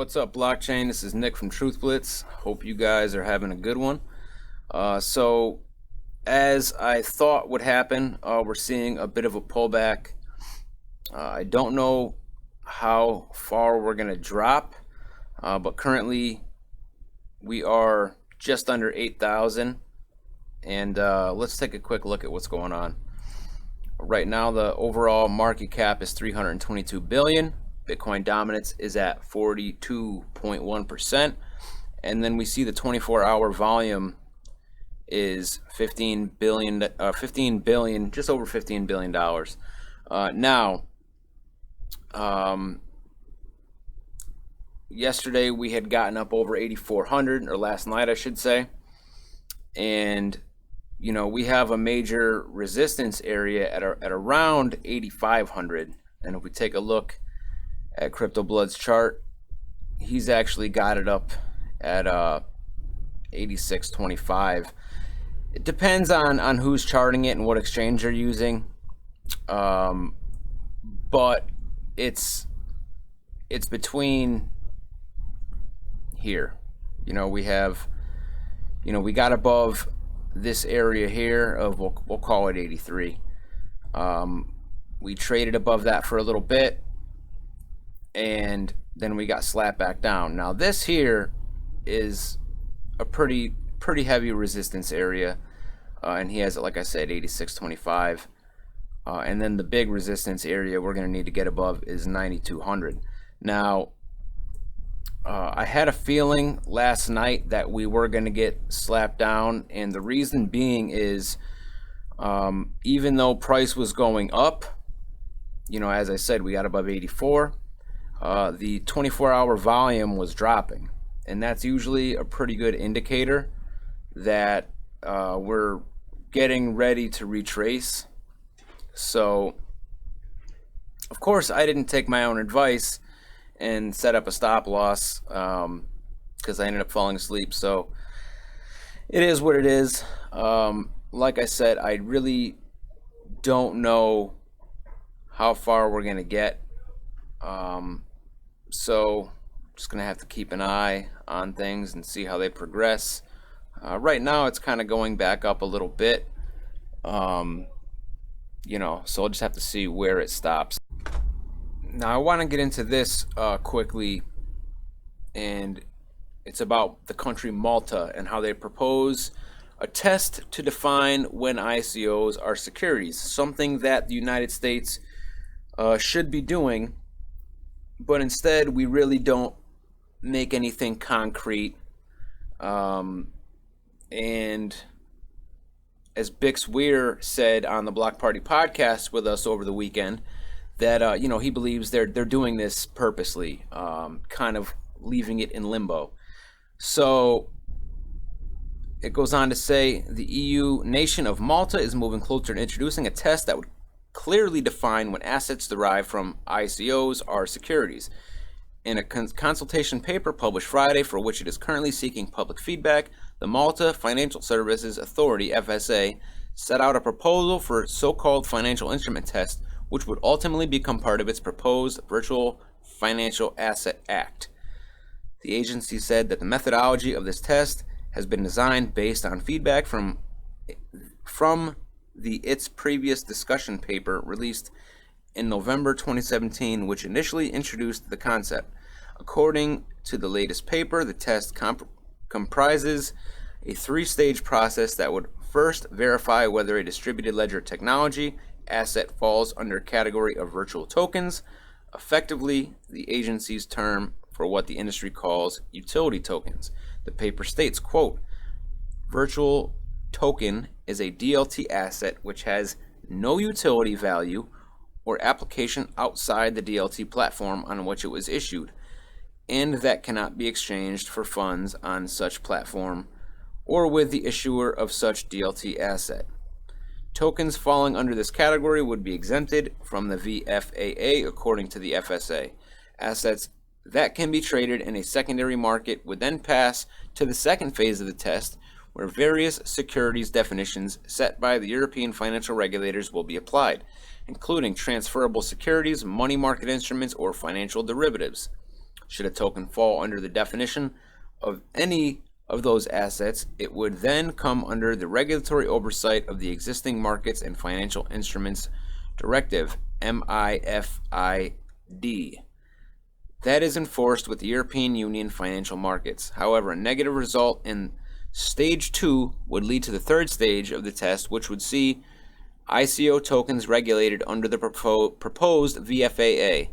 What's up, blockchain? This is Nick from Truth Blitz. Hope you guys are having a good one. So, as I thought would happen, we're seeing a bit of a pullback. I don't know how far we're going to drop, but currently we are just under 8,000. And let's take a quick look at what's going on. Right now, the overall market cap is 322 billion. Bitcoin dominance is at 42.1%, and then we see the 24-hour volume is 15 billion, just over $15 billion. Yesterday we had gotten up over 8,400, or last night I should say, and we have a major resistance area at around 8,500, and if we take a look at Crypto Blood's chart, he's actually got it up at 86.25. It depends on who's charting it and what exchange they're using, but it's between here. We have, we got above this area here of we'll call it 83. We traded above that for a little bit, and then we got slapped back down. Now this here is a pretty heavy resistance area, and he has it, like I said, 86.25, and then the big resistance area we're going to need to get above is 9,200. Now I had a feeling last night that we were going to get slapped down, and the reason being is even though price was going up, as I said, we got above 84. The 24-hour volume was dropping, and that's usually a pretty good indicator that we're getting ready to retrace. So, of course, I didn't take my own advice and set up a stop loss because I ended up falling asleep. So, it is what it is. Like I said, I really don't know how far we're going to get. So just gonna have to keep an eye on things and see how they progress. Right now it's kind of going back up a little bit, so I'll just have to see where it stops. Now I want to get into this quickly, and it's about the country Malta and how they propose a test to define when ICOs are securities, something that the United States should be doing. But instead, we really don't make anything concrete. And as Bix Weir said on the Block Party podcast with us over the weekend, that he believes they're doing this purposely, kind of leaving it in limbo. So it goes on to say the EU nation of Malta is moving closer to introducing a test that would clearly define when assets derived from ICOs are securities. In a consultation paper published Friday, for which it is currently seeking public feedback, the Malta Financial Services Authority, FSA, set out a proposal for a so-called financial instrument test, which would ultimately become part of its proposed Virtual Financial Asset Act. The agency said that the methodology of this test has been designed based on feedback from its previous discussion paper released in November 2017, which initially introduced the concept. According to the latest paper, the test comprises a three-stage process that would first verify whether a distributed ledger technology asset falls under a category of virtual tokens, effectively the agency's term for what the industry calls utility tokens. The paper states, quote, "Virtual token is a DLT asset which has no utility value or application outside the DLT platform on which it was issued, and that cannot be exchanged for funds on such platform or with the issuer of such DLT asset. Tokens falling under this category would be exempted from the VFAA according to the FSA. Assets that can be traded in a secondary market would then pass to the second phase of the test, where various securities definitions set by the European financial regulators will be applied, including transferable securities, money market instruments, or financial derivatives. Should a token fall under the definition of any of those assets, it would then come under the regulatory oversight of the Existing Markets and Financial Instruments Directive, MIFID. That is enforced with the European Union financial markets. However, a negative result in Stage 2 would lead to the third stage of the test, which would see ICO tokens regulated under the proposed VFAA.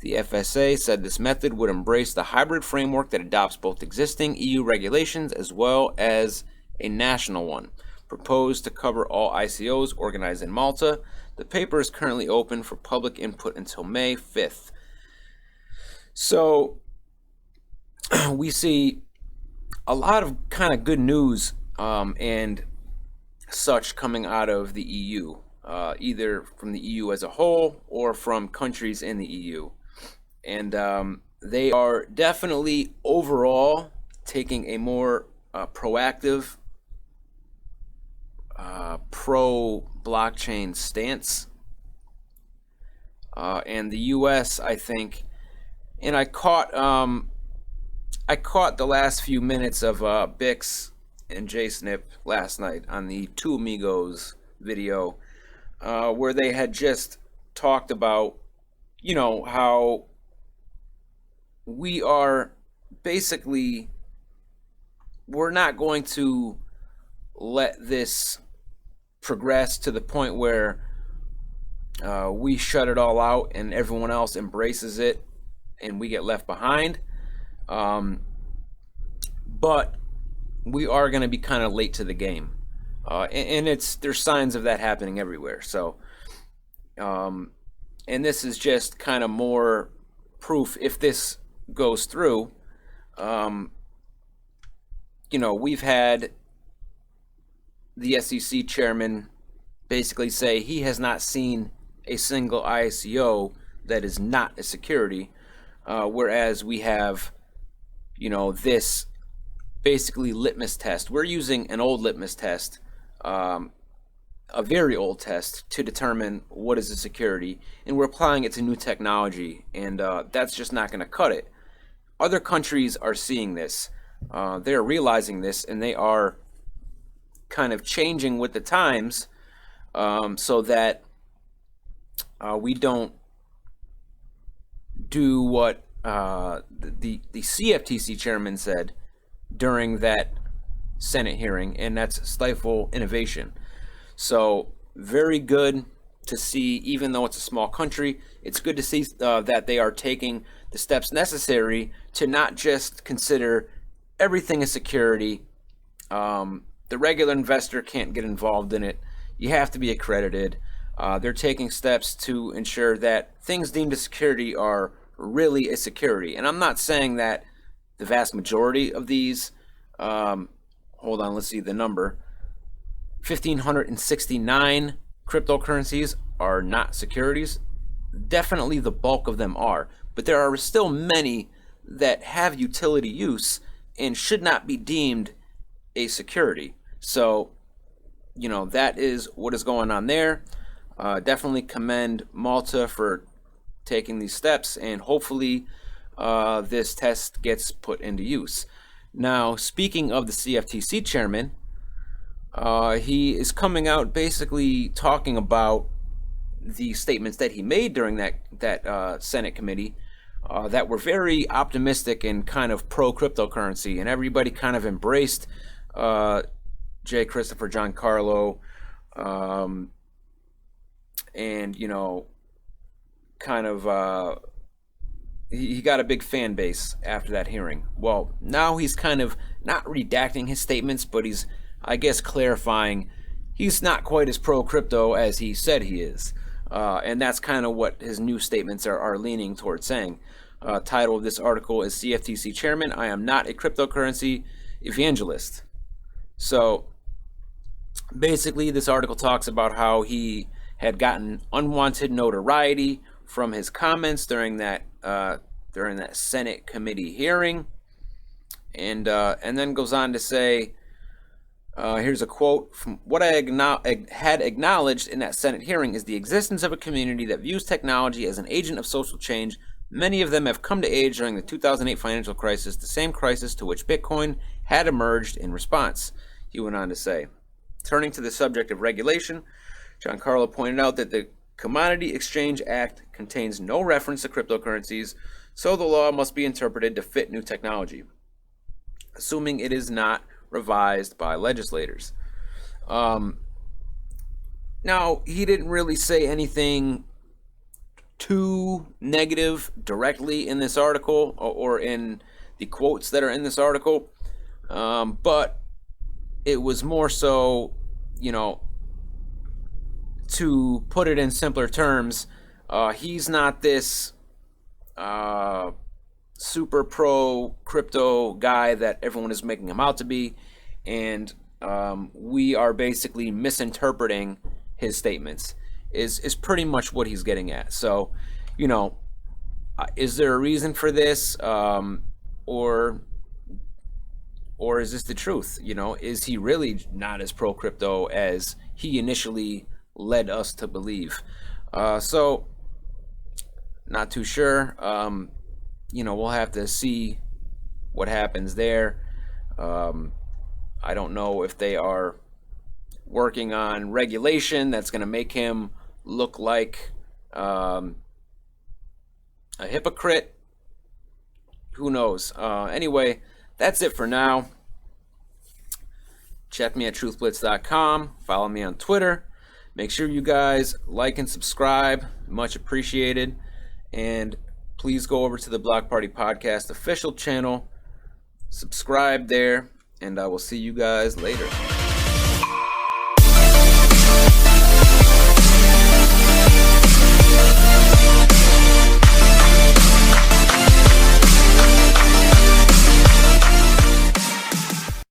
The FSA said this method would embrace the hybrid framework that adopts both existing EU regulations as well as a national one, proposed to cover all ICOs organized in Malta. The paper is currently open for public input until May 5th. So we see a lot of kind of good news and such coming out of the EU, either from the EU as a whole or from countries in the EU. And they are definitely overall taking a more proactive, pro-blockchain stance. And the US, I think, and I caught the last few minutes of Bix and JSnip last night on the Two Amigos video, where they had just talked about, you know, how we are basically, we're not going to let this progress to the point where we shut it all out and everyone else embraces it and we get left behind. But we are going to be kind of late to the game. And there's signs of that happening everywhere. So, and this is just kind of more proof, if this goes through. You know, we've had the SEC chairman basically say he has not seen a single ICO that is not a security, whereas we have, you know, this basically litmus test. We're using an old litmus test, a very old test, to determine what is a security, and we're applying it to new technology, and that's just not going to cut it. Other countries are seeing this, they're realizing this, and they are kind of changing with the times, so that we don't do what the CFTC chairman said during that Senate hearing, and that's stifle innovation. So very good to see, even though it's a small country, it's good to see that they are taking the steps necessary to not just consider everything a security. The regular investor can't get involved in it. You have to be accredited. They're taking steps to ensure that things deemed a security are really a security. And I'm not saying that the vast majority of these, hold on, let's see the number, 1,569 cryptocurrencies are not securities. Definitely the bulk of them are, but there are still many that have utility use and should not be deemed a security. So, you know, that is what is going on there. Definitely commend Malta for taking these steps, and hopefully this test gets put into use. Now, speaking of the CFTC chairman, he is coming out basically talking about the statements that he made during that Senate committee that were very optimistic and kind of pro-cryptocurrency, and everybody kind of embraced J. Christopher Giancarlo, and, you know, kind of he got a big fan base after that hearing. Well, now he's kind of not redacting his statements, but he's, I guess, clarifying he's not quite as pro-crypto as he said he is. And that's kind of what his new statements are leaning towards saying. Title of this article is CFTC Chairman, I am not a cryptocurrency evangelist. So basically this article talks about how he had gotten unwanted notoriety from his comments during that Senate committee hearing, and then goes on to say, here's a quote from what I had acknowledged in that Senate hearing is the existence of a community that views technology as an agent of social change, Many of them have come to age during the 2008 financial crisis, the same crisis to which Bitcoin had emerged in response, he went on to say. Turning to the subject of regulation, Giancarlo pointed out that the Commodity Exchange Act contains no reference to cryptocurrencies, so the law must be interpreted to fit new technology, assuming it is not revised by legislators. Now, he didn't really say anything too negative directly in this article or in the quotes that are in this article, but it was more so, to put it in simpler terms, he's not this super pro crypto guy that everyone is making him out to be, and we are basically misinterpreting his statements is pretty much what he's getting at. So, is there a reason for this, or is this the truth? Is he really not as pro crypto as he initially led us to believe? So not too sure. We'll have to see what happens there. I don't know if they are working on regulation that's going to make him look like a hypocrite. Who knows? Anyway, that's it for now. Check me at truthblitz.com. Follow me on Twitter. Make sure you guys like and subscribe. Much appreciated. And please go over to the Block Party Podcast official channel. Subscribe there. And I will see you guys later.